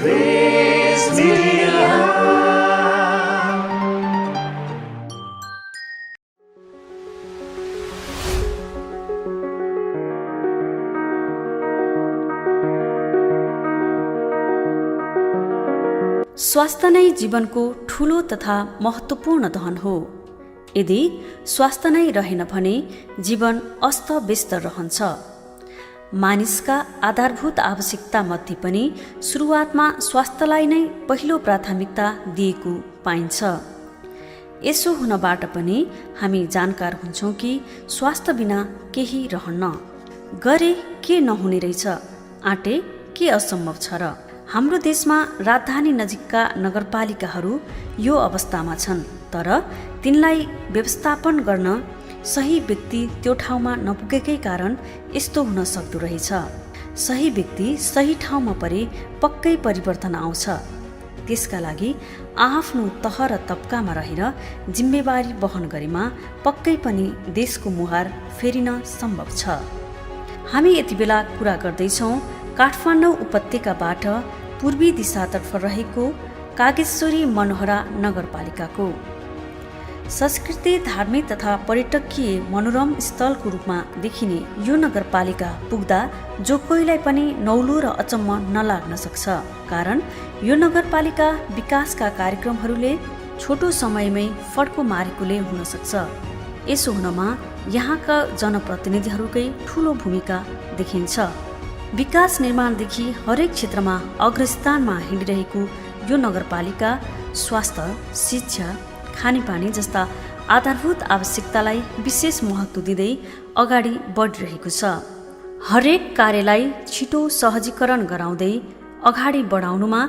Grace Media. स्वास्थ्य नै जीवनको ठूलो तथा महत्त्वपूर्ण धन हो। यदि स्वास्थ्य नै रहेन भने जीवन अस्तव्यस्त रहन्छ। मानिसका आधारभूत आवश्यकता मध्ये पनि सुरुवातमा स्वास्थ्यलाई नै पहिलो प्राथमिकता दिएको पाइन्छ। यसो हुनबाट पनि हामी जानकार हुन्छौँ कि स्वास्थ्य बिना केही रहन्न। गरे के नहुने रहेछ, आँटे के असम्भव छ र। हाम्रो देशमा राजधानी नजिकका नगरपालिकाहरू यो अवस्थामा छन्, तर तिनलाई व्यवस्थापन गर्न सही व्यक्ति त्यो ठाउँमा नपुगेकै कारण यस्तो हुन सक्दो रहेछ। सही व्यक्ति सही ठाउँमा परे पक्कै परिवर्तन आउँछ। त्यसका लागि आफ्नो तह र तबकामा रहेर जिम्मेवारी वहन गरेमा पक्कै पनि देशको मुहार फेरिन सम्भव छ। हामी यति बेला कुरा गर्दैछौँ काठमाडौँ उपत्यकाबाट पूर्वी दिशातर्फ रहेको कागेश्वरी मनोहरा नगरपालिकाको। संस्कृति, धार्मिक तथा पर्यटकीय मनोरम स्थलको रूपमा देखिने यो नगरपालिका पुग्दा जो कोहीलाई पनि नौलो र अचम्म नलाग्न सक्छ। कारण यो नगरपालिका विकासका कार्यक्रमहरूले छोटो समयमै फड्को मारेकोले हुन सक्छ। यसो हुनमा यहाँका जनप्रतिनिधिहरूकै ठूलो भूमिका देखिन्छ। विकास निर्माणदेखि हरेक क्षेत्रमा अग्रस्थानमा हिँडिरहेको यो नगरपालिका स्वास्थ्य, शिक्षा, खानेपानी जस्ता आधारभूत आवश्यकतालाई विशेष महत्त्व दिँदै अगाडि बढिरहेको छ। हरेक कार्यलाई छिटो सहजीकरण गराउँदै अगाडि बढाउनुमा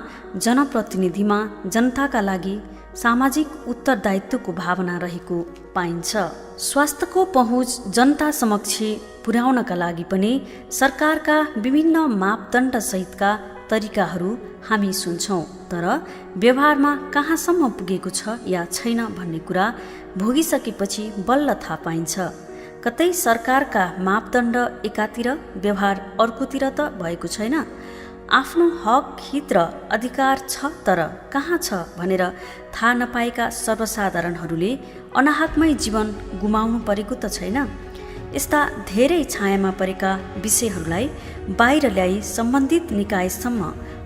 जनप्रतिनिधिमा जनताका लागि सामाजिक उत्तरदायित्वको भावना रहेको पाइन्छ। स्वास्थ्यको पहुँच जनता समक्ष पुर्याउनका लागि पनि सरकारका विभिन्न मापदण्ड सहितका तरिकाहरू हामी सुन्छौँ, तर व्यवहारमा कहाँसम्म पुगेको छ या छैन भन्ने कुरा भोगिसकेपछि बल्ल थाहा पाइन्छ। कतै सरकारका मापदण्ड एकातिर व्यवहार अर्कोतिर त भएको छैन। आफ्नो हक, हित र अधिकार छ तर कहाँ छ भनेर थाहा नपाएका सर्वसाधारणहरूले अनाहकमै जीवन गुमाउनु परेको त छैन। यस्ता धेरै छायामा परेका विषयहरूलाई बाहिर ल्याई सम्बन्धित निकायसम्म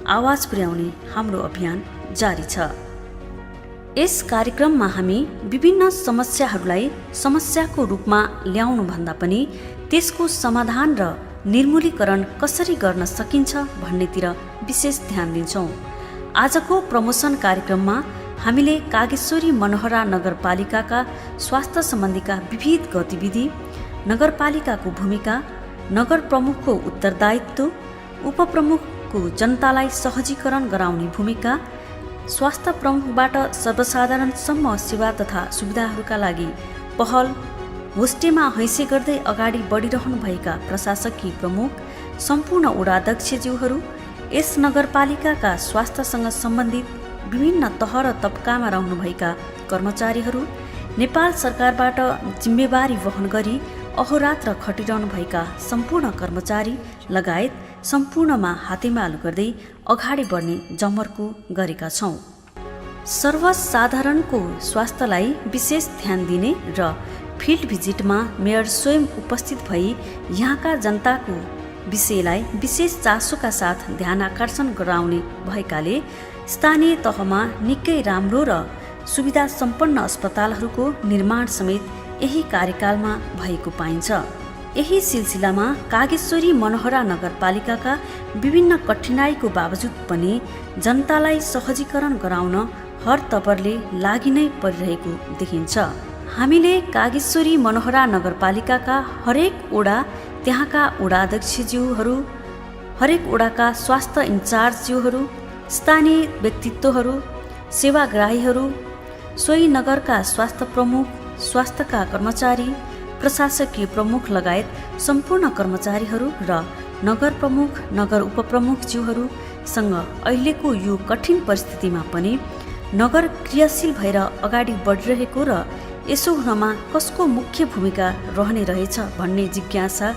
आवाज पुर्याउने हाम्रो अभियान जारी छ। यस कार्यक्रममा हामी विभिन्न समस्याहरूलाई समस्याको रूपमा ल्याउनु भन्दा पनि त्यसको समाधान र निर्मूलीकरण कसरी गर्न सकिन्छ भन्नेतिर विशेष ध्यान दिन्छौँ। आजको प्रमोसन कार्यक्रममा हामीले कागेश्वरी मनोहरा नगरपालिकाका स्वास्थ्य सम्बन्धीका विविध गतिविधि, नगरपालिकाको भूमिका, नगर प्रमुखको उत्तरदायित्व, उपप्रमुखको जनतालाई सहजीकरण गराउने भूमिका, स्वास्थ्य प्रमुखबाट सर्वसाधारणसम्म सेवा तथा सुविधाहरूका लागि पहल, होस्टेमा हैसे गर्दै अगाडि बढिरहनुभएका प्रशासकीय प्रमुख, सम्पूर्ण वडाध्यक्षज्यूहरू, यस नगरपालिकाका स्वास्थ्यसँग सम्बन्धित विभिन्न तह र तबकामा रहनुभएका कर्मचारीहरू, नेपाल सरकारबाट जिम्मेवारी वहन गरी अहोरात्र खटिरहनुभएका सम्पूर्ण कर्मचारी लगायत सम्पूर्णमा हातेमालो गर्दै अगाडि बढ्ने जमर्को गरेका छौँ। सर्वसाधारणको स्वास्थ्यलाई विशेष ध्यान दिने र फिल्ड भिजिटमा मेयर स्वयं उपस्थित भई यहाँका जनताको विषयलाई विशेष चासोका साथ ध्यान आकर्षण गराउने भएकाले स्थानीय तहमा निकै राम्रो र सुविधा सम्पन्न अस्पतालहरूको निर्माण समेत यही कार्यकालमा भएको पाइन्छ। यही सिलसिलामा कागेश्वरी मनोहरा नगरपालिकाका विभिन्न कठिनाइको बावजुद पनि जनतालाई सहजीकरण गराउन हर तवरले लागि नै परिरहेको देखिन्छ। हामीले कागेश्वरी मनोहरा नगरपालिकाका हरेक वडा, त्यहाँका वडाध्यक्षज्यूहरू, हरेक वडाका स्वास्थ्य इन्चार्जज्यूहरू, स्थानीय व्यक्तित्वहरू, सेवाग्राहीहरू, सोही नगरका स्वास्थ्य प्रमुख, स्वास्थ्यका कर्मचारी, प्रशासकीय प्रमुख लगायत सम्पूर्ण कर्मचारीहरू र नगर प्रमुख, नगर उपप्रमुखज्यूहरूसँग अहिलेको यो कठिन परिस्थितिमा पनि नगर क्रियाशील भएर अगाडि बढिरहेको र यसो हुनमा कसको मुख्य भूमिका रहने रहेछ भन्ने जिज्ञासा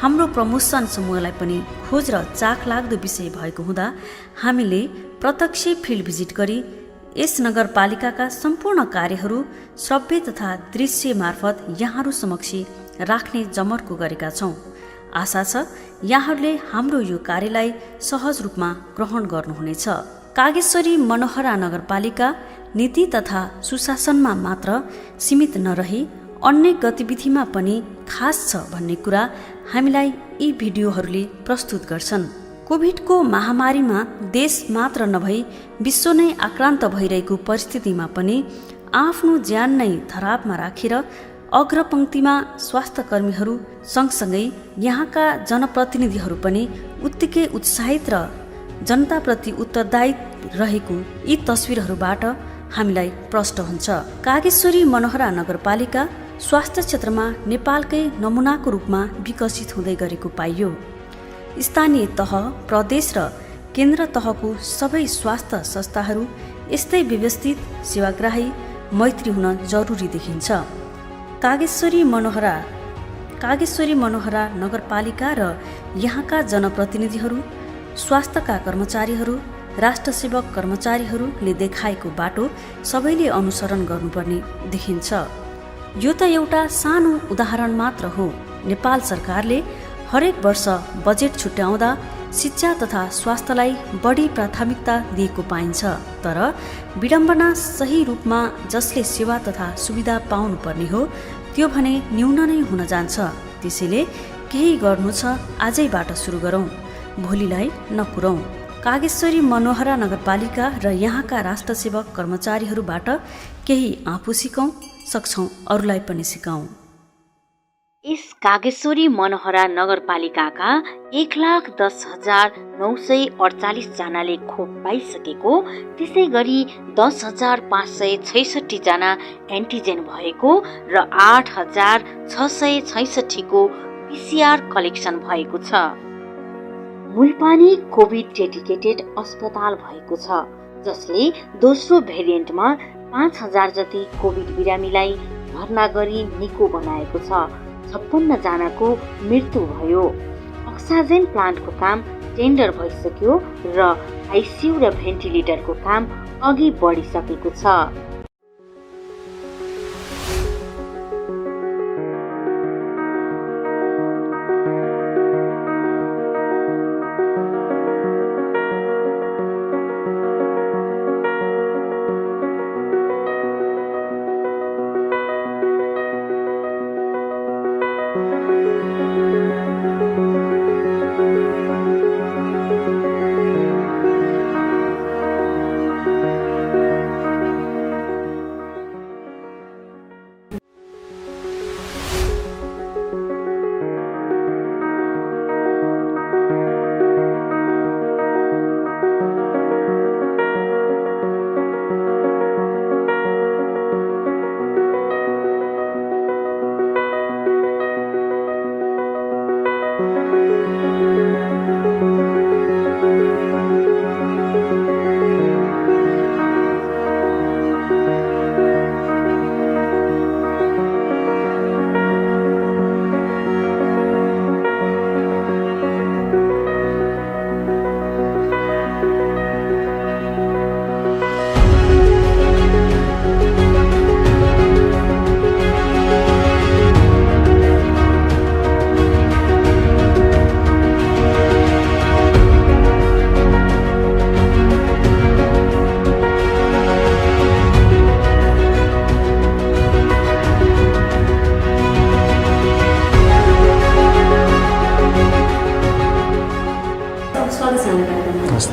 हाम्रो प्रमोसन समूहलाई पनि खोज र चाखलाग्दो विषय भएको हुँदा हामीले प्रत्यक्ष फिल्ड भिजिट गरी यस नगरपालिकाका सम्पूर्ण कार्यहरू श्रव्य तथा दृश्य मार्फत यहाँहरू समक्ष राख्ने जमर्को गरेका छौँ। आशा छ यहाँहरूले हाम्रो यो कार्यलाई सहज रूपमा ग्रहण गर्नुहुनेछ। कागेश्वरी मनोहरा नगरपालिका नीति तथा सुशासनमा मात्र सीमित नरही अन्य गतिविधिमा पनि खास छ भन्ने कुरा हामीलाई यी भिडियोहरूले प्रस्तुत गर्छन्। कोभिडको महामारीमा देश मात्र नभई विश्व नै आक्रान्त भइरहेको परिस्थितिमा पनि आफ्नो ज्यान नै धरापमा राखेर अग्रपङ्क्तिमा स्वास्थ्य कर्मीहरू सँगसँगै यहाँका जनप्रतिनिधिहरू पनि उत्तिकै उत्साहित र जनताप्रति उत्तरदायी रहेको यी तस्विरहरूबाट हामीलाई प्रष्ट हुन्छ। कागेश्वरी मनोहरा नगरपालिका स्वास्थ्य क्षेत्रमा नेपालकै नमुनाको रूपमा विकसित हुँदै गरेको पाइयो। स्थानीय तह, प्रदेश र केन्द्र तहको सबै स्वास्थ्य संस्थाहरू यस्तै व्यवस्थित, सेवाग्राही, मैत्री हुन जरुरी देखिन्छ। कागेश्वरी मनोहरा नगरपालिका र यहाँका जनप्रतिनिधिहरू, स्वास्थ्यका कर्मचारीहरू, राष्ट्रसेवक कर्मचारीहरूले देखाएको बाटो सबैले अनुसरण गर्नुपर्ने देखिन्छ। यो त एउटा सानो उदाहरण मात्र हो। नेपाल सरकारले हरेक वर्ष बजेट छुट्याउँदा शिक्षा तथा स्वास्थ्यलाई बढी प्राथमिकता दिएको पाइन्छ। तर विडम्बना सही रूपमा जसले सेवा तथा सुविधा पाउनुपर्ने हो त्यो भने न्यून नै हुन जान्छ। त्यसैले केही गर्नु छ आजैबाट सुरु गरौँ, भोलिलाई नकुरौँ। कागेश्वरी मनोहरा नगरपालिका र यहाँका राष्ट्रसेवक कर्मचारीहरूबाट केही आफू सिकौँ, सक्छौँ अरूलाई पनि सिकाउँ। यस कागेश्वरी मनोहरा नगरपालिकाका 1,10,948 जनाले खोप पाइसकेको, त्यसै गरी 10,566 जना एन्टिजेन भएको र 8,666 को PCR कलेक्सन भएको छ। मुलपानी कोभिड डेडिकेटेड अस्पताल भएको छ, जसले दोस्रो भेरिएन्टमा 5,000 जति कोभिड बिरामीलाई भर्ना गरी निको बनाएको छ। 56 जनाको मृत्यु भयो। अक्सिजन प्लान्टको काम टेन्डर भइसक्यो र आइसियु र भेन्टिलेटरको काम अघि बढिसकेको छ।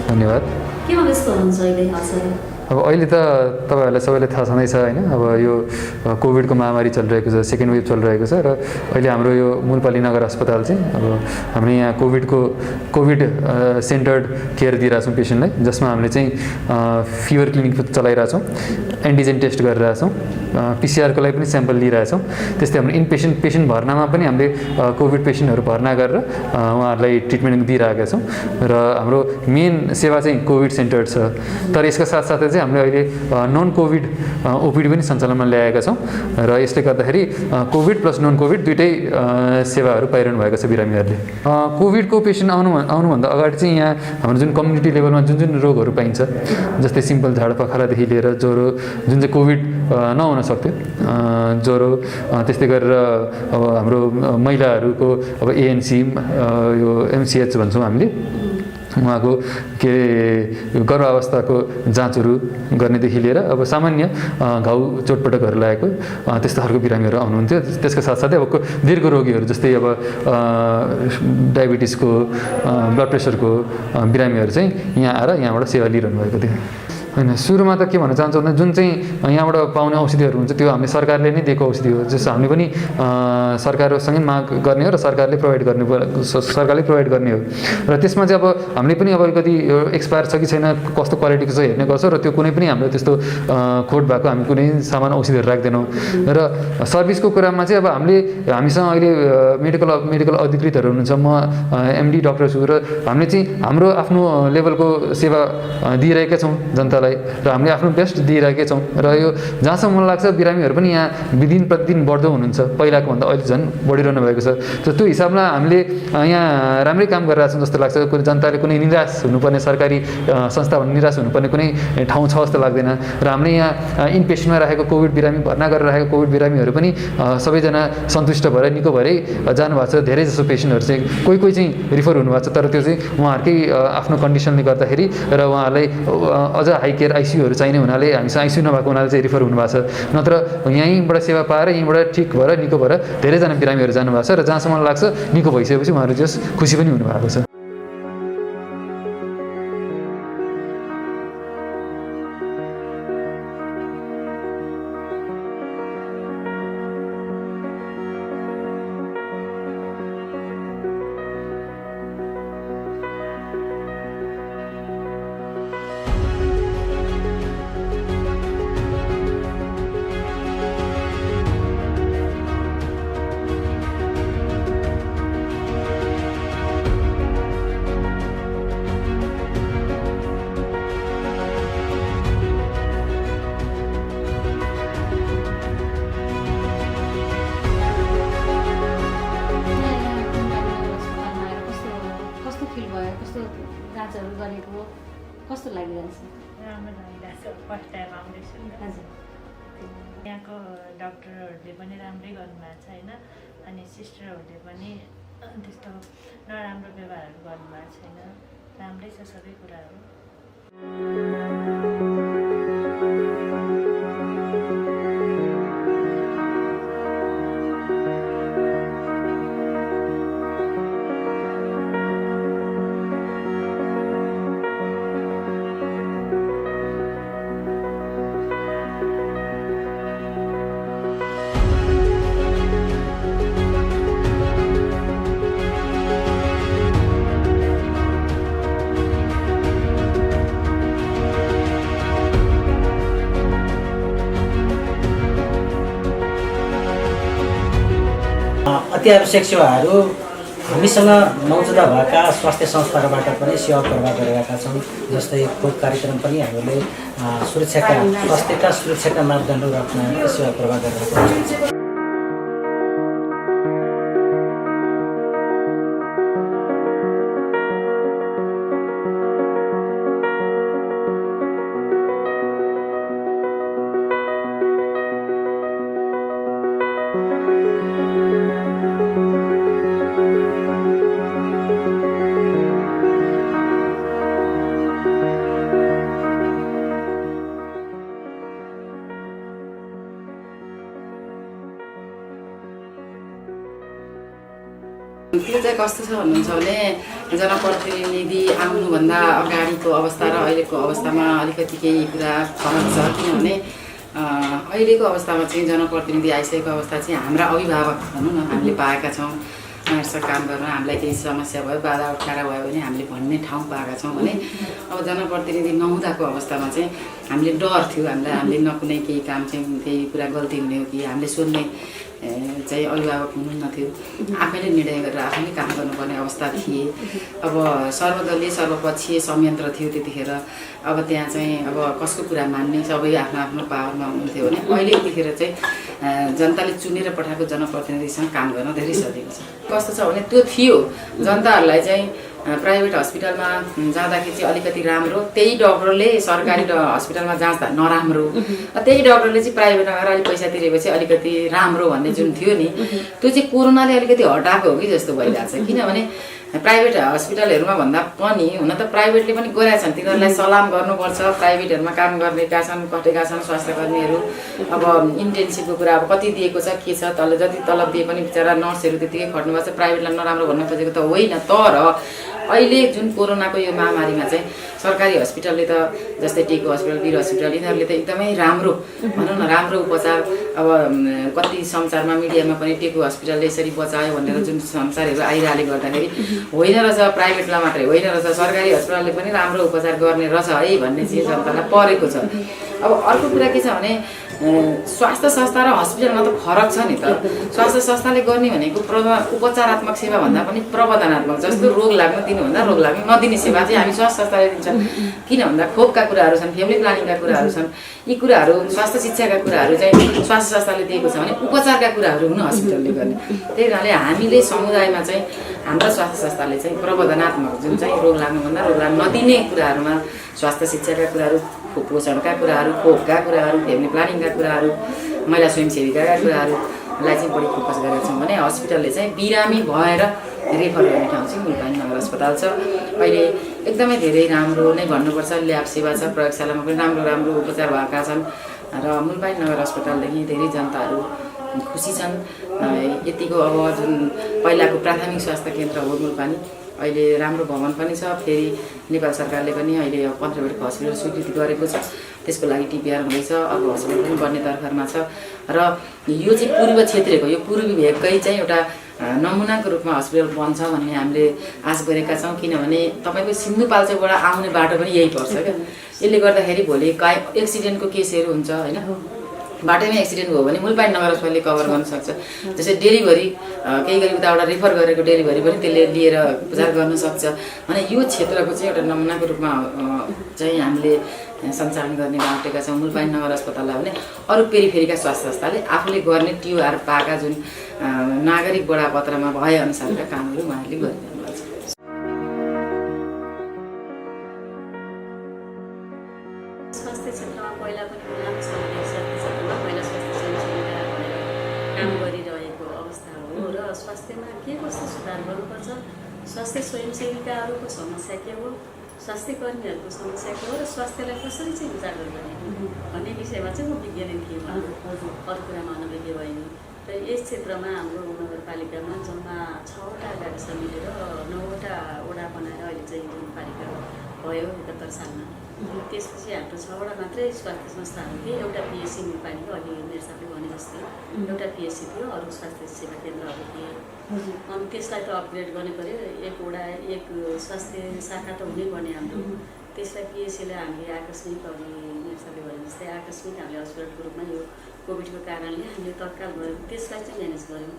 धन्यवाद। केमा व्यस्त हुनुहुन्छ अहिले हजुर? अब अहिले त तपाईँहरूलाई सबैलाई थाहा छँदैछ होइन, अब यो कोभिडको महामारी चलिरहेको छ, सेकेन्ड वेभ चलिरहेको छ र अहिले हाम्रो यो मुलपाली नगर अस्पताल चाहिँ अब हामीले यहाँ कोभिड सेन्टर्ड केयर दिइरहेछौँ पेसेन्टलाई, जसमा हामीले चाहिँ फिभर क्लिनिक चलाइरहेछौँ, एन्टिजेन टेस्ट गरिरहेछौँ, पिसिआरको लागि पनि स्याम्पल लिइरहेछौँ। त्यस्तै हाम्रो पेसेन्ट भर्नामा पनि हामीले कोभिड पेसेन्टहरू भर्ना गरेर उहाँहरूलाई ट्रिटमेन्ट दिइरहेका छौँ र हाम्रो मेन सेवा चाहिँ कोभिड सेन्टर्ड छ। तर यसका साथसाथै चाहिँ चाहिँ हामीले अहिले नन कोभिड ओपिडी पनि सञ्चालनमा ल्याएका छौँ र यसले गर्दाखेरि कोभिड प्लस नन कोभिड दुइटै सेवाहरू पाइरहनु भएको छ बिरामीहरूले। कोभिडको पेसेन्ट आउनुभन्दा अगाडि चाहिँ यहाँ हाम्रो जुन कम्युनिटी लेभलमा जुन जुन रोगहरू पाइन्छ जस्तै सिम्पल झाडापखालादेखि लिएर ज्वरो जुन चाहिँ कोभिड नहुन सक्थ्यो ज्वरो, त्यस्तै गरेर अब हाम्रो महिलाहरूको अब एएनसी यो एमसिएच भन्छौँ हामीले, उहाँको के गर्भावस्थाको जाँचहरू गर्नेदेखि लिएर अब सामान्य घाउ चोटपटकहरू लागेको त्यस्तो खालको बिरामीहरू आउनुहुन्थ्यो। त्यसको साथसाथै अब दीर्घ रोगीहरू जस्तै अब डायबिटिसको ब्लड प्रेसरको बिरामीहरू चाहिँ यहाँ आएर यहाँबाट सेवा लिइरहनु भएको थियो। होइन, सुरुमा त के भन्न चाहन्छु भन्दा जुन चाहिँ यहाँबाट पाउने औषधिहरू हुन्छ त्यो हामीले सरकारले नै दिएको औषधि हो, जस्तो हामीले पनि सरकारसँगै माग गर्ने हो र सरकारले प्रोभाइड गर्ने हो र त्यसमा चाहिँ अब हामीले पनि अब कति एक्सपायर छ कि छैन, कस्तो क्वालिटीको छ हेर्ने गर्छौँ र त्यो कुनै पनि हाम्रो त्यस्तो खोट भएको हामी कुनै सामान औषधिहरू राख्दैनौँ। र सर्भिसको कुरामा चाहिँ अब हामीसँग अहिले मेडिकल अधिकृतहरू हुनुहुन्छ, म एमडी डक्टर छु र हामीले चाहिँ हाम्रो आफ्नो लेभलको सेवा दिइरहेका छौँ जनतालाई र हामीले आफ्नो बेस्ट दिइरहेकै छौँ र यो जहाँसम्म मलाई लाग्छ बिरामीहरू पनि यहाँ दिन प्रतिदिन बढ्दो हुनुहुन्छ, पहिलाको भन्दा अहिले झन् बढिरहनु भएको छ। र त्यो हिसाबमा हामीले यहाँ राम्रै काम गरिरहेको छौँ जस्तो लाग्छ। कुनै जनताले कुनै निराश हुनुपर्ने सरकारी संस्था निराश हुनुपर्ने कुनै ठाउँ छ जस्तो लाग्दैन र हामीले यहाँ इनपेसेन्टमा राखेको कोभिड बिरामी भर्ना गरेर राखेको कोभिड बिरामीहरू पनि सबैजना सन्तुष्ट भएर निको भएरै जानुभएको छ। धेरै जसो पेसेन्टहरू चाहिँ कोही चाहिँ रिफर हुनुभएको छ, तर त्यो चाहिँ उहाँहरूकै आफ्नो कन्डिसनले गर्दाखेरि र उहाँहरूलाई अझ हाई केयर आइसियुहरू चाहिने हुनाले हामीसँग आइसियु नभएको हुनाले चाहिँ रिफर हुनुभएको छ। नत्र यहीँबाट सेवा पाएर यहीँबाट ठिक भएर निको भएर धेरैजना बिरामीहरू जानुभएको छ र जहाँसम्म लाग्छ निको भइसकेपछि उहाँहरू जस खुसी पनि हुनुभएको छ। कस्तो लागिरहेछ? राम्रो लागिरहेछ। फर्स्ट टाइम आउँदैछु नि। हजुर, यहाँको डक्टरहरूले पनि राम्रै गर्नुभएको छ होइन, अनि सिस्टरहरूले पनि त्यस्तो नराम्रो व्यवहारहरू गर्नुभएको छैन, राम्रै छ सबै कुराहरू। अति आवश्यक सेवाहरू हामीसँग मौजुदा भएका स्वास्थ्य संस्थाबाट पनि सेवा प्रवाह गरिरहेका छौँ। जस्तै खोप कार्यक्रम पनि हामीले स्वास्थ्यका सुरक्षाका मापदण्डहरू अपनाएर सेवा प्रवाह गरिरहेका छौँ। त्यो चाहिँ कस्तो छ भन्नुहुन्छ भने जनप्रतिनिधि आउनुभन्दा अगाडिको अवस्था र अहिलेको अवस्थामा अलिकति केही कुरा फरक छ। किनभने अहिलेको अवस्थामा चाहिँ जनप्रतिनिधि आइसकेको अवस्था चाहिँ हाम्रा अभिभावक भनौँ न हामीले पाएका छौँ। उनीहरूसँग काम गर्न हामीलाई केही समस्या भयो, बाधा अप्ठ्यारा भयो भने हामीले भन्ने ठाउँ पाएका छौँ भने अब जनप्रतिनिधि नहुँदाको अवस्थामा चाहिँ हामीले डर थियो। हामीले न कुनै केही काम चाहिँ केही कुरा गल्ती हुने हो कि हामीले सोध्ने चाहिँ अभिभावक हुनुहुन्थ्यो, आफैले निर्णय गरेर आफैले काम गर्नुपर्ने अवस्था थिए। अब सर्वदलीय सर्वपक्षीय संयन्त्र थियो त्यतिखेर। अब त्यहाँ चाहिँ अब कसको कुरा मान्ने, सबै आफ्नो आफ्नो पावरमा हुनुहुन्थ्यो भने अहिले यतिखेर चाहिँ जनताले चुनेर पठाएको जनप्रतिनिधिसँग काम गर्न धेरै सजिलो छ। कस्तो छ भने त्यो थियो जनताहरूलाई चाहिँ प्राइभेट हस्पिटलमा जाँदाखेरि चाहिँ अलिकति राम्रो, त्यही डक्टरले सरकारी हस्पिटलमा जाँच्दा नराम्रो, त्यही डक्टरले चाहिँ प्राइभेटमा गएर अलिक पैसा तिरेपछि अलिकति राम्रो भन्ने जुन थियो नि, त्यो चाहिँ कोरोनाले अलिकति हटाएको हो कि जस्तो भइरहेको छ। किनभने प्राइभेट हस्पिटलहरूमा भन्दा पनि हुन त प्राइभेटले पनि गरेका छन्, तिनीहरूलाई सलाम गर्नुपर्छ। प्राइभेटहरूमा काम गरेका छन्, खटेका छन् स्वास्थ्यकर्मीहरू। अब इन्टेन्सिभको कुरा अब कति दिएको छ के छ, तल जति तलब दिए पनि बिचरा नर्सहरू त्यतिकै खट्नुपर्छ। प्राइभेटलाई नराम्रो भन्न खोजेको त होइन, तर अहिले जुन कोरोनाको यो महामारीमा चाहिँ सरकारी हस्पिटलले त जस्तै टेको हस्पिटल, वीर हस्पिटल यिनीहरूले त एकदमै राम्रो भनौँ न राम्रो उपचार। अब कति समाचारमा मिडियामा पनि टेको हस्पिटलले यसरी बचायो भनेर जुन समाचारहरू आइरहले गर्दाखेरि होइन रहेछ, प्राइभेटलाई मात्रै होइन रहेछ, सरकारी हस्पिटलले पनि राम्रो उपचार गर्ने रहेछ है भन्ने चाहिँ जनतालाई परेको छ। अब अर्को कुरा के छ भने स्वास्थ्य संस्था र हस्पिटलमा त फरक छ नि त। स्वास्थ्य संस्थाले गर्ने भनेको उपचारात्मक सेवा भन्दा पनि प्रबन्धनात्मक, जस्तो रोग लाग्नु दिनुभन्दा रोग लाग्नु नदिने सेवा चाहिँ हामी स्वास्थ्य संस्थाले दिन्छौँ। किन भन्दा खोपका कुराहरू छन्, फ्यामिली प्लानिङका कुराहरू छन्, यी कुराहरू स्वास्थ्य शिक्षाका कुराहरू चाहिँ स्वास्थ्य संस्थाले दिएको छ भने उपचारका कुराहरू हुनु हस्पिटलले गर्ने। त्यही कारणले हामीले समुदायमा चाहिँ हाम्रो स्वास्थ्य संस्थाले चाहिँ प्रबन्धनात्मक जुन चाहिँ रोग लाग्नुभन्दा रोग लाग्नु नदिने कुराहरूमा स्वास्थ्य शिक्षाका कुराहरू, पोषणका कुराहरू, खोपका कुराहरू, फ्यामिली प्लानिङका कुराहरू, महिला स्वयंसेविकाका कुराहरूलाई चाहिँ बढी फोकस गरेका छौँ भने हस्पिटलले चाहिँ बिरामी भएर रेफर गर्ने ठाउँ चाहिँ मुलपानी नगर अस्पताल छ। अहिले एकदमै धेरै राम्रो नै भन्नुपर्छ, ल्याब सेवा छ, प्रयोगशालामा पनि राम्रो राम्रो उपचार भएका छन् र मुलपानी नगर अस्पतालदेखि धेरै जनताहरू खुसी छन्। यतिको अब जुन पहिलाको प्राथमिक स्वास्थ्य केन्द्र हो मुलपानी, अहिले राम्रो भवन पनि छ। फेरि नेपाल सरकारले पनि अहिले 15 बेडको हस्पिटल स्वीकृति गरेको छ, त्यसको लागि टिपिआर हुँदैछ। अब हस्पिटल पनि बन्ने तर्खरमा छ र यो चाहिँ पूर्व क्षेत्रको, यो पूर्वी भेगकै चाहिँ एउटा नमुनाको रूपमा हस्पिटल बन्छ भन्ने हामीले आश गरेका छौँ। किनभने तपाईँको सिन्धुपाल्चोकबाट आउने बाटो पनि यही पर्छ क्या। यसले गर्दाखेरि भोलि एक्सिडेन्टको केसहरू हुन्छ होइन, बाटैमा एक्सिडेन्ट भयो भने मुलपानी नगर अस्पतालले कभर गर्न सक्छ। जस्तै डेलिभरी केही गरी उताबाट रेफर गरेको डेलिभरी पनि त्यसले लिएर उपचार गर्न सक्छ भने यो क्षेत्रको चाहिँ एउटा नमुनाको रूपमा चाहिँ हामीले सञ्चालन गर्ने बाटेका छौँ मुलपानी नगर अस्पताललाई भने। अरू पेरिफेरीका स्वास्थ्य संस्थाले आफूले गर्ने टिओआर पाएका जुन नागरिक बडापत्रमा भएअनुसारका कामहरू उहाँहरूले गरिरहनु भएको छ। स्वास्थ्य क्षेत्रमा पहिला पनि राम्रो स्वास्थ्य क्षेत्रमा पहिला स्वास्थ्य स्वयंसेविका भनेर काम गरिरहेको अवस्था हो र स्वास्थ्यमा के कस्तो सुधार गर्नुपर्छ, स्वास्थ्य स्वयंसेविकाहरूको समस्या के हो, स्वास्थ्य कर्मीहरूको समस्या के हो र स्वास्थ्यलाई कसरी चाहिँ उजागर गर्ने भन्ने विषयमा चाहिँ म विज्ञानी थिएँ। अरू कुरामा अनभिज्ञ भएँ र यस क्षेत्रमा हाम्रो नगरपालिकामा जम्मा 6वटा गाविस मिलेर 9वटा वडा बनाएर अहिले चाहिँ नगरपालिका भयो 71 सालमा। त्यसपछि हाम्रो 6वटा मात्रै स्वास्थ्य संस्थाहरू थिए। एउटा पिएससी मुलपानीको, अहिले मेरो साथी भने जस्तै एउटा पिएससी थियो, अरू स्वास्थ्य सेवा केन्द्रहरू थिए। अनि त्यसलाई त अपग्रेड गर्नु पऱ्यो, एक वडा एक स्वास्थ्य शाखा त हुनै पर्ने हाम्रो। त्यसलाई पिएससीलाई हामीले आकस्मिक, अघि मेरो साथी भने जस्तै आकस्मिक हामीले हस्पिटलको रूपमा यो कोभिडको कारणले हामीले तत्काल गऱ्यौँ, त्यसलाई चाहिँ म्यानेज गऱ्यौँ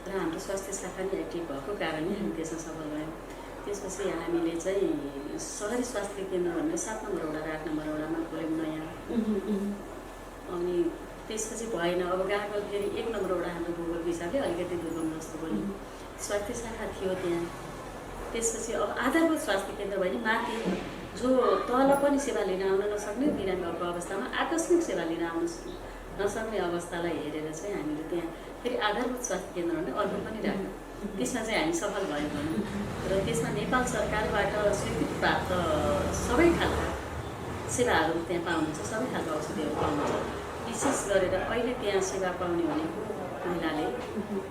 र हाम्रो स्वास्थ्य शाखा नि एक्टिभ भएको कारणले हामी त्यसमा सफल भयौँ। त्यसपछि हामीले चाहिँ सहरी स्वास्थ्य केन्द्र भनेर 7 नम्बर वडा र 8 नम्बर वडामा खोल्यौँ नयाँ। अनि त्यसपछि भएन, अब गएको फेरि 1 नम्बर वडा हाम्रो भूगोलको हिसाबले अलिकति दुर्गम जस्तो बन्यो, स्वास्थ्य शाखा थियो त्यहाँ। त्यसपछि अब आधारभूत स्वास्थ्य केन्द्र भयो नि माथि, जो तल पनि सेवा लिन आउन नसक्ने बिरामीहरूको अवस्थामा आकस्मिक सेवा लिन आउन नसक्ने अवस्थालाई हेरेर चाहिँ हामीले त्यहाँ फेरि आधारभूत स्वास्थ्य केन्द्र भने अर्को पनि राख्यौँ। त्यसमा चाहिँ हामी सफल भयौँ भनौँ र त्यसमा नेपाल सरकारबाट स्वीकृति प्राप्त सबै खालका सेवाहरू त्यहाँ पाउनुहुन्छ, सबै खालका औषधिहरू पाउनुहुन्छ। विशेष गरेर अहिले त्यहाँ सेवा पाउने भनेको महिलाले,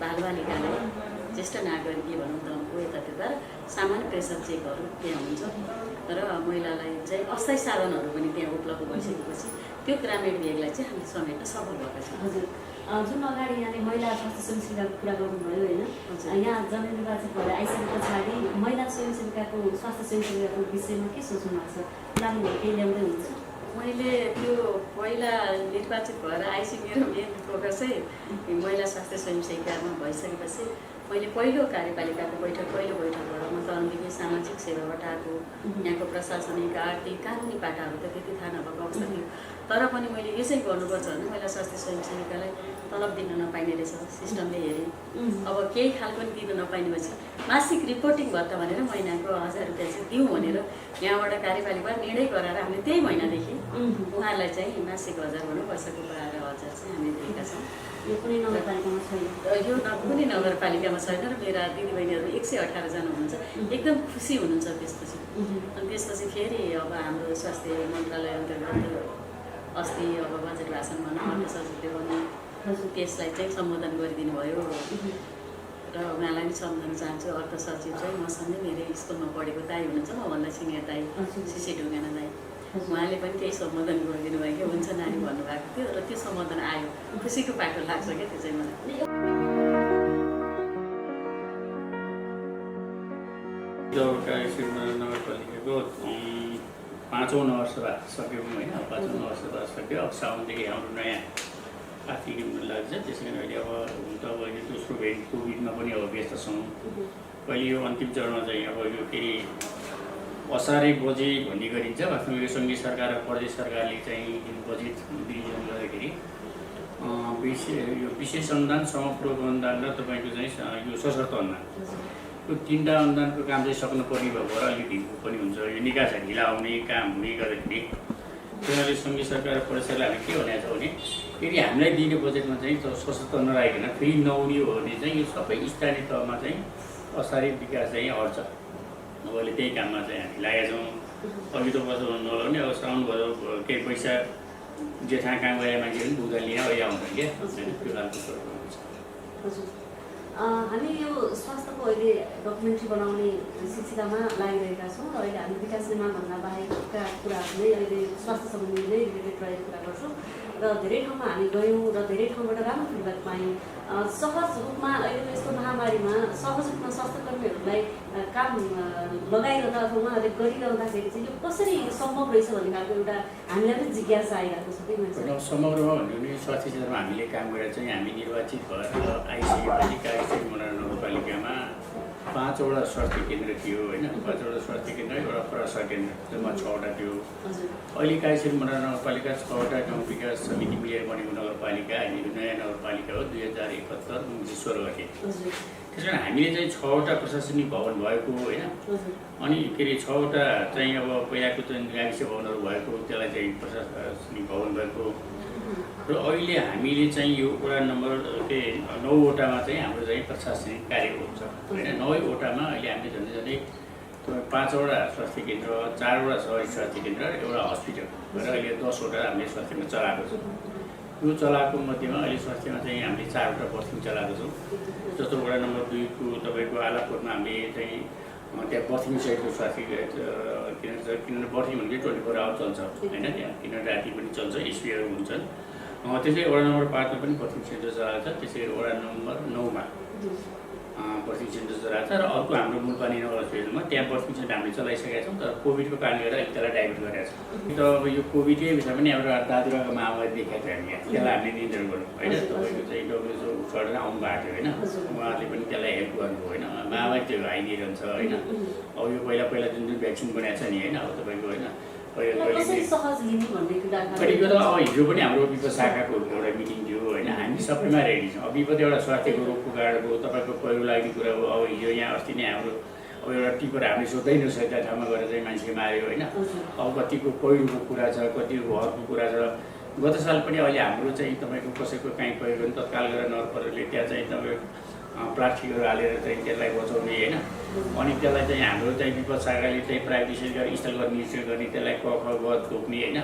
बालबालिकाले, ज्येष्ठ नागरिक भनौँ दमको यतात्यता सामान्य प्रेसर चेकहरू त्यहाँ हुन्छ र महिलालाई चाहिँ अस्थायी साधनहरू पनि त्यहाँ उपलब्ध भइसकेपछि त्यो ग्रामीण भेगलाई चाहिँ हामीले समेट्न सफल भएका छौँ। हजुर, जुन अगाडि यहाँले महिला स्वास्थ्य स्वयंसेविकाको कुरा गर्नुभयो होइन, यहाँ जननिर्वाचित भएर आइसके पछाडि महिला स्वयंसेविकाको स्वास्थ्य स्वयंसेविकाको विषयमा के सोच्नु भएको छ? उनीहरूले केही ल्याउँदै हुन्छ? मैले त्यो पहिला निर्वाचित भएर आएपछि मेरो मेन फोकस चाहिँ महिला स्वास्थ्य स्वयंसेविकामा भइसकेपछि मैले पहिलो कार्यपालिकाको पहिलो बैठकबाट म त अलिकति सामाजिक सेवाबाट आएको, यहाँको प्रशासनिक आर्थिक कानुनी पाटाहरू त त्यति थाहा नभएको अवस्था थियो। तर पनि मैले यो चाहिँ गर्नुपर्छ भने महिला स्वास्थ्य स्वयंसेविकालाई तलब दिन नपाइने रहेछ सिस्टमले हेरेँ। अब केही खाल पनि दिन नपाइनेपछि मासिक रिपोर्टिङ भत्ता भनेर महिनाको 1000 रुपियाँ चाहिँ दिउँ भनेर यहाँबाट कार्यपालिका निर्णय गराएर हामीले त्यही महिनादेखि उहाँलाई चाहिँ मासिक 1000 भनौँ, वर्षको 12,000 चाहिँ हामीले दिएका छौँ। यो कुनै नगरपालिकामा छैन, यो कुनै नगरपालिकामा छैन र मेरा दिदीबहिनीहरू 118 जना हुनुहुन्छ, एकदम खुसी हुनुहुन्छ त्यसपछि। अनि त्यसपछि फेरि अब हाम्रो स्वास्थ्य मन्त्रालय अन्तर्गत अस्ति अब बजेट भाषणमा अर्थ सचिवले पनि त्यसलाई चाहिँ सम्बोधन गरिदिनु भयो र उहाँलाई पनि सम्झन चाहन्छु। अर्थ सचिव चाहिँ मसँगै मेरो स्कुलमा पढेको दाई हुनुहुन्छ, मभन्दा सिनियर दाई सिसी ढुङ्गाना दाई, उहाँले पनि त्यही सम्बोधन गरिदिनु भयो कि हुन्छ नानी भन्नुभएको थियो र त्यो सम्बोधन आयो, खुसीको पाटो लाग्छ क्या त्यो चाहिँ मलाई। नगरपालिकाको 5औं नगरसभा सक्यौँ होइन, 5औं नगरसभा सक्यो। अब साउनदेखि हाम्रो नयाँ आर्थिक हुन लाग्छ। त्यसै कारण अहिले अब हुन त अब अहिले दोस्रो भेग कोभिडमा पनि अब व्यस्त छौँ। पहिले यो अन्तिम चरणमा चाहिँ अब यो फेरि असारे बजेट भन्ने गरिन्छ। वास्तवमा यो सङ्घीय सरकार र प्रदेश सरकारले चाहिँ बजेट विनियोजन गर्दाखेरि यो विशेष अनुदान, समपूरक अनुदान र तपाईँको चाहिँ यो सशर्त अनुदान, यो 3टा अनुदानको काम चाहिँ सक्नुपर्ने भएर अलिक ढिलो पनि हुन्छ। यो निकास ढिला आउने काम हुने गर्दाखेरि त्यसैले सङ्घीय सरकार र प्रदेश सरकारले के भनेको छ भने फेरि हामीलाई दिने बजेटमा चाहिँ सशक्त नराखिकन फेरि नहुने हो भने चाहिँ यो सबै स्थानीय तहमा चाहिँ असारे विकास चाहिँ अड्छ। अब अहिले त्यही काममा चाहिँ हामी लागेका छौँ। अघि त बस नलाउने, अब साउन भयो केही पैसा जेठा काम गरेर मान्छेहरू पनि बुझा लिन अहिले आउँछ क्या, त्यो खालको हुन्छ। हामी यो स्वास्थ्यको अहिले डकुमेन्ट्री बनाउने सिलसिलामा लागिरहेका छौँ र अहिले हामी विकास निर्माणभन्दा बाहेकका कुराहरू नै अहिले स्वास्थ्य सम्बन्धी नै रिलेटेड रहेको कुरा गर्छौँ र धेरै ठाउँमा हामी गयौँ र धेरै ठाउँबाट राम्रो फिडब्याक पायौँ। सहज रूपमा अहिलेको यस्तो महामारीमा सहज रूपमा स्वास्थ्यकर्मीहरूलाई काम लगाइरहँदा अथवा उहाँहरूले गरिरहँदाखेरि चाहिँ यो कसरी सम्भव रहेछ भन्ने खालको एउटा हामीलाई पनि जिज्ञासा आइरहेको छ कि मान्छे। समग्रमा भन्यो भने स्वास्थ्य क्षेत्रमा हामीले काम गरेर चाहिँ हामी निर्वाचित भएर आइसकेपछि कालीसिंह नगरपालिकामा 5वटा स्वास्थ्य केन्द्र थियो होइन, 5वटा स्वास्थ्य केन्द्र, एउटा प्रसा केन्द्र, जम्मा 6वटा थियो। अहिले कालीसिंह नगरपालिका 6वटा गाउँ विकास समिति मिलेर बनेको नगरपालिका, अहिले नयाँ नगरपालिका हो 2071 16 गते। त्यस कारण हामीले चाहिँ 6वटा प्रशासनिक भवन भएको होइन, अनि के अरे 6वटा चाहिँ अब पहिलाको चाहिँ गाविस भवनहरू भएको त्यसलाई चाहिँ प्रशासनिक भवन भएको र अहिले हामीले चाहिँ यो वडा नम्बर 9वटामा चाहिँ हाम्रो चाहिँ प्रशासनिक कार्य हुन्छ होइन। 9वटामा अहिले हामीले झन्डै 5वटा स्वास्थ्य केन्द्र, 4वटा सहरी स्वास्थ्य केन्द्र र एउटा हस्पिटल र अहिले 10वटा हामीले स्वास्थ्यमा चलाएको छौँ। यो चलाएको मध्येमा अहिले स्वास्थ्यमा चाहिँ हामीले 4वटा बर्थिङ चलाएको छौँ। जस्तो वडा नम्बर 2 को तपाईँको आलापुरमा हामीले चाहिँ त्यहाँ बर्थिङ सहितको स्वास्थ्य केन्द्र छ। किनभने बर्थिङ भनेको 24 आवर चल्छ होइन, त्यहाँ किनभने राति पनि चल्छ, एसपीहरू हुन्छन्। त्यसै वडा नम्बर 5 मा पनि बर्थिङ सेन्टर चलाएको छ। त्यसै गरी वडा नम्बर 9 मा बर्थिङ सेन्टर चलाएको छ र अर्को हाम्रो मुलपानी नगर हस्पिटलमा त्यहाँ बर्थिङ सेन्टर हामीले चलाइसकेका छौँ। तर कोभिडको कारणले गर्दा त्यसलाई डाइभर्ट गरेका छौँ। त अब यो कोभिडकै विषयमा पनि हाम्रो दाजुराको महामारी देखाएको थियो हामी, त्यसलाई हामीले नियन्त्रण गऱ्यौँ होइन। तपाईँको चाहिँ डब्लुएचओ उठेर आउनु भएको थियो होइन, उहाँहरूले पनि त्यसलाई हेल्प गर्नुभयो होइन। महामारी त्यो आइदिइरहन्छ होइन। अब यो पहिला जुन भ्याक्सिन बनाएको छ नि होइन, अब तपाईँको होइन यो त अब हिजो पनि हाम्रो विपद शाखाको एउटा मिटिङ थियो होइन। हामी सबैमा रेडी छौँ। अब विपद एउटा स्वास्थ्यको रोगको कारण हो, तपाईँको पहिरो लाग्ने कुरा हो। अब हिजो यहाँ अस्ति नै हाम्रो अब एउटा टिपर हामीले सोध्दै नसकेका ठाउँमा गएर चाहिँ मान्छे मार्यो होइन। अब कतिको पहिरोको कुरा छ, कतिको घरको कुरा छ। गत साल पनि अहिले हाम्रो चाहिँ तपाईँको कसैको काहीँ पहिरो भने तत्काल गरेर नगरपालिकाले त्यहाँ चाहिँ तपाईँको प्लास्टिकहरू हालेर चाहिँ त्यसलाई बचाउने होइन। अनि त्यसलाई चाहिँ हाम्रो चाहिँ विपद शाखाले चाहिँ प्रायः विशेष गरी स्थल गर्ने निश्चय गर्ने, त्यसलाई क ख ग थोक्ने होइन।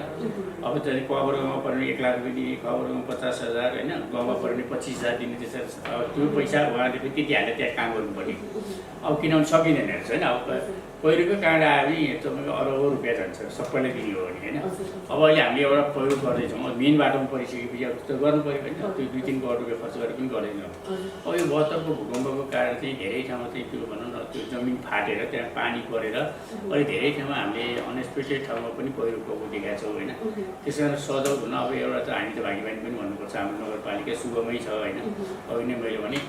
अब चाहिँ क वर्गमा पर्ने 1 लाख रुपियाँ दिने, ख वर्गमा 50,000 होइन, गमा पर्ने 25,000 दिने। त्यसरी अब त्यो पैसा उहाँले पनि त्यति हालेर त्यहाँ काम गर्नुपर्ने। अब किनभने सकिँदैन रहेछ होइन। अब पहिरोको काँडा आयो भने तपाईँको अरबौँ रुपियाँ जान्छ सबैलाई दिने हो भने होइन। अब अहिले हामीले एउटा पहिरो गर्दैछौँ, मेन बाटोमा परिसकेपछि अब त्यो गर्नु पऱ्यो होइन, त्यो 2-3 करोड रुपियाँ खर्च गरेर पनि गर्दैनौँ। अब यो 72को भूकम्पको कारण चाहिँ धेरै ठाउँमा चाहिँ त्यो भनौँ न त्यो जमिन फाटेर त्यहाँ पानी परेर अहिले धेरै ठाउँमा हामीले अनएक्सपेक्टेड ठाउँमा पनि पहिरो गएको देखाएको छौँ होइन। त्यस कारण सजग हुन अब एउटा त हामी त भागीवानी पनि भन्नुपर्छ, हाम्रो नगरपालिका सुगमै छ होइन। अघि नै मैले भने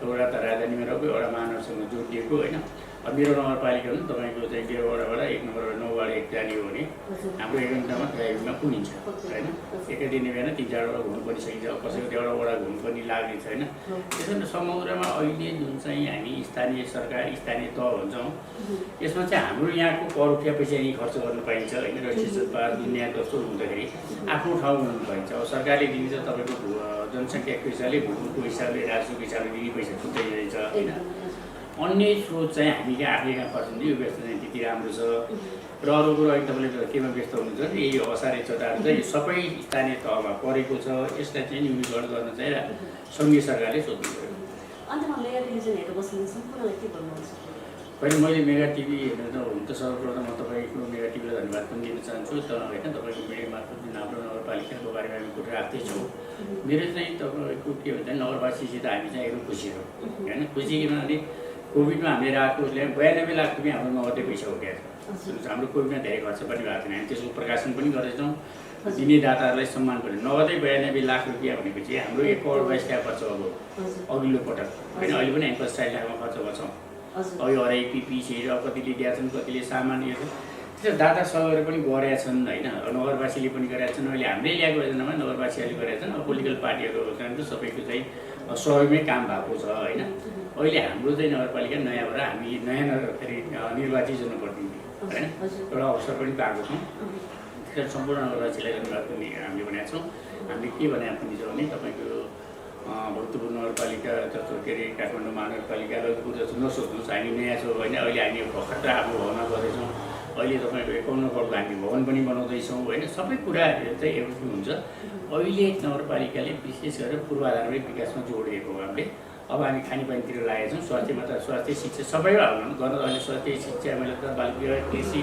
एउटा त राजधानीमा रहेको, एउटा महानगरसँग जोडिएको होइन। अब मेरो नगरपालिका पनि तपाईँको चाहिँ 1 वडाबाट 1 नम्बर 9 वार्ड 1 जाने हो भने हाम्रो 1 घन्टामा ड्राइभिङमा पुगिन्छ होइन। एकै दिने बिहान 3-4 वडा घुम्नु पनि सकिन्छ, कसैको एउटा वडा घुम्नु पनि लाग्नेछ होइन। त्यसैले समुद्रमा अहिले जुन चाहिँ हामी स्थानीय सरकार स्थानीय तह भन्छौँ, यसमा चाहिँ हाम्रो यहाँको कर रुपियाँ पैसा यहीँ खर्च गर्नु पाइन्छ होइन। रजिस्ट्रेसन पास दुनियाँ जस्तो हुँदाखेरि आफ्नो ठाउँ हुनु पाइन्छ। अब सरकारले दिन्छ तपाईँको जनसङ्ख्याको हिसाबले, भूमिको हिसाबले, राजस्वको हिसाबले दिने पैसा छुट्टै रहेछ होइन। अन्य स्रोत चाहिँ हामीले आफै कहाँ पर्छौँ यो व्यस्त चाहिँ त्यति राम्रो छ। र अरू कुरो अहिले तपाईँले केमा व्यस्त हुनुहुन्छ यही असारे चटाहरू चाहिँ सबै स्थानीय तहमा परेको छ। यसलाई चाहिँ न्यूनीकरण गर्न चाहिँ सङ्घीय सरकारले सोध्नु पऱ्यो। अन्त्यमा मेगा टेलिभिजनहरू बस्ने सम्पूर्णलाई के भन्नुहुन्छ? पहिला मैले मेगा टिभी हेर्नु त हुन त सर्वप्रथम म तपाईँको मेगा टिभीलाई धन्यवाद पनि दिन चाहन्छु। तर होइन तपाईँको मिडिया मार्फत जुन हाम्रो नगरपालिकाको बारेमा हामी कुरा राख्दैछौँ, मेरो चाहिँ तपाईँको के भन्छ नगरवासीसित हामी चाहिँ एकदम खुसी छौँ होइन। खुसी किनभने कोभिडमा हामीले राखेको 92 लाख रुपियाँ हाम्रो नगदे पैसा उठाएको छ। हाम्रो कोभिडमा धेरै खर्च पनि भएको थिएन, हामी त्यसको प्रकाशन पनि गर्दैछौँ। दिने दाताहरूलाई सम्मान पनि नगदै 92 लाख रुपियाँ भनेपछि हाम्रो 1 करोड 22 लाख खर्च अब अघिल्लो पटक होइन। अहिले पनि 45 लाखमा खर्च गर्छौँ। अब यो हरेक पिपिसीहरू अब कतिले दिएका छन्, कतिले सामानहरू त्यसो दाता सहयोगहरू पनि गरेका छन् होइन। नगरवासीले पनि गरेका छन्, अहिले हाम्रै ल्याएको योजनामा नगरवासीहरूले गरेका छन्। अब पोलिटिकल पार्टीहरू चाहिँ सबैको चाहिँ सहयोगमै काम भएको छ होइन। अहिले हाम्रो चाहिँ नगरपालिका नयाँबाट हामी नयाँ फेरि निर्वाचित जनप्रतिनिधि होइन एउटा अवसर पनि पाएको छौँ। त्यसरी सम्पूर्ण नगरवासीलाई धन्यवाद पनि हामीले भनेका छौँ। हामीले के भनेको पनि छ भने तपाईँको भक्तपुर नगरपालिका जस्तो के अरे काठमाडौँ महानगरपालिका ललितपुर जस्तो नसोच्नुहोस्, हामी नयाँ छौँ होइन। अहिले हामी भर्खर आफ्नो भवनमा गर्दैछौँ। अहिले तपाईँको 51 करोडको हामी भवन पनि बनाउँदैछौँ होइन। सबै कुराहरू चाहिँ एभ्रिथिङ हुन्छ। अहिले नगरपालिकाले विशेष गरेर पूर्वाधारमै विकासमा जोड दिएको हो हामीले। अब हामी खानेपानीतिर लागेका छौँ। स्वास्थ्यमा त स्वास्थ्य शिक्षा सबै गर्न अहिले स्वास्थ्य शिक्षा मैले त बाल विवाह कृषि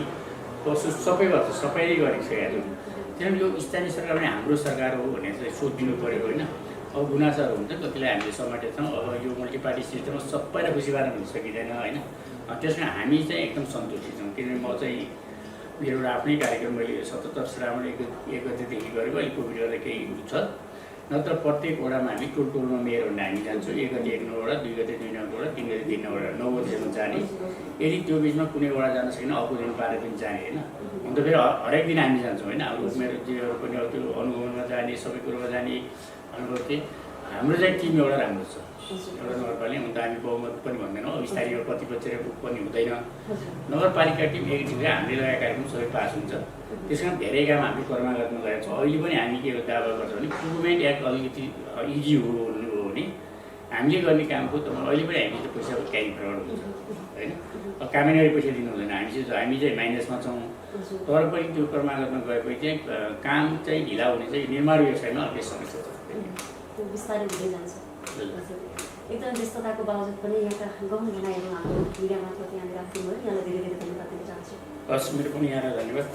पशु सबैबाट सबैले गरिसकेका छौँ। किनभने यो स्थानीय सरकार पनि हाम्रो सरकार हो भनेर चाहिँ सोधिदिनु पऱ्यो होइन। अब गुनासाहरू हुन्छ कतिलाई हामीले समाटेका छौँ। अब यो मल्टिपार्टी सिस्टममा सबैलाई खुसी पार्न हुन सकिँदैन होइन। त्यस कारण हामी चाहिँ एकदम सन्तुष्टि छौँ। किनभने म चाहिँ मेरो एउटा आफ्नै कार्यक्रम मैले 77 श्रावण 1 गतेदेखि गरेको, अहिले कोभिड गर्दा केही छ। नत्र प्रत्येक वडामा हामी टोलमा मेयर हुन हामी जान्छौँ। 1 गते 1 वडा, 2 गते 2 वडा, 3 गते 3 वडा, 9 गतेसम्म जाने। यदि त्यो बिचमा कुनै वडा जान सकेन अर्को दिन पारेर पनि जाने होइन। हुन त फेरि हरेक दिन हामी जान्छौँ होइन। अब मेरो जेहरू पनि अब त्यो अनुभवमा जाने सबै कुरोमा जाने अनुभव थिएँ। हाम्रो चाहिँ टिम एउटा राम्रो छ एउटा नगरपालिका। हुन त हामी बहुमत पनि भन्दैनौँ, अब स्थानीय प्रतिपक्ष पनि हुँदैन। नगरपालिका टिम एक टिमले हामीले लगाएका कार्यक्रम सबै पास हुन्छ। त्यस कारण धेरै काम हामीले कर्मागतमा गरेका छौँ। अहिले पनि हामी के दावा गर्छौँ भने इम्प्रुभमेन्ट एक्ट अलिकति इजी हो भन्नु हो भने हामीले गर्ने कामको त अहिले पनि हामीले पैसा क्यारी फरवर्ड हुन्छ होइन। अब कामैनरी पैसा दिनु हुँदैन, हामी चाहिँ माइनसमा छौँ। तर पनि त्यो कर्मागतमा गएपछि चाहिँ काम चाहिँ ढिला हुने चाहिँ निर्माण व्यवसायमा अलिक समस्या छ, बिस्तारै हुँदै जान्छ। एकदम व्यस्तताको बावजुद पनि यहाँका गहन भनाइहरू हाम्रो मिडिया मार्फत यहाँले राखिदिनु भयो। यहाँलाई धेरै धेरै धन्यवाद दिन चाहन्छु। हस्, मेरो पनि यहाँलाई धन्यवाद।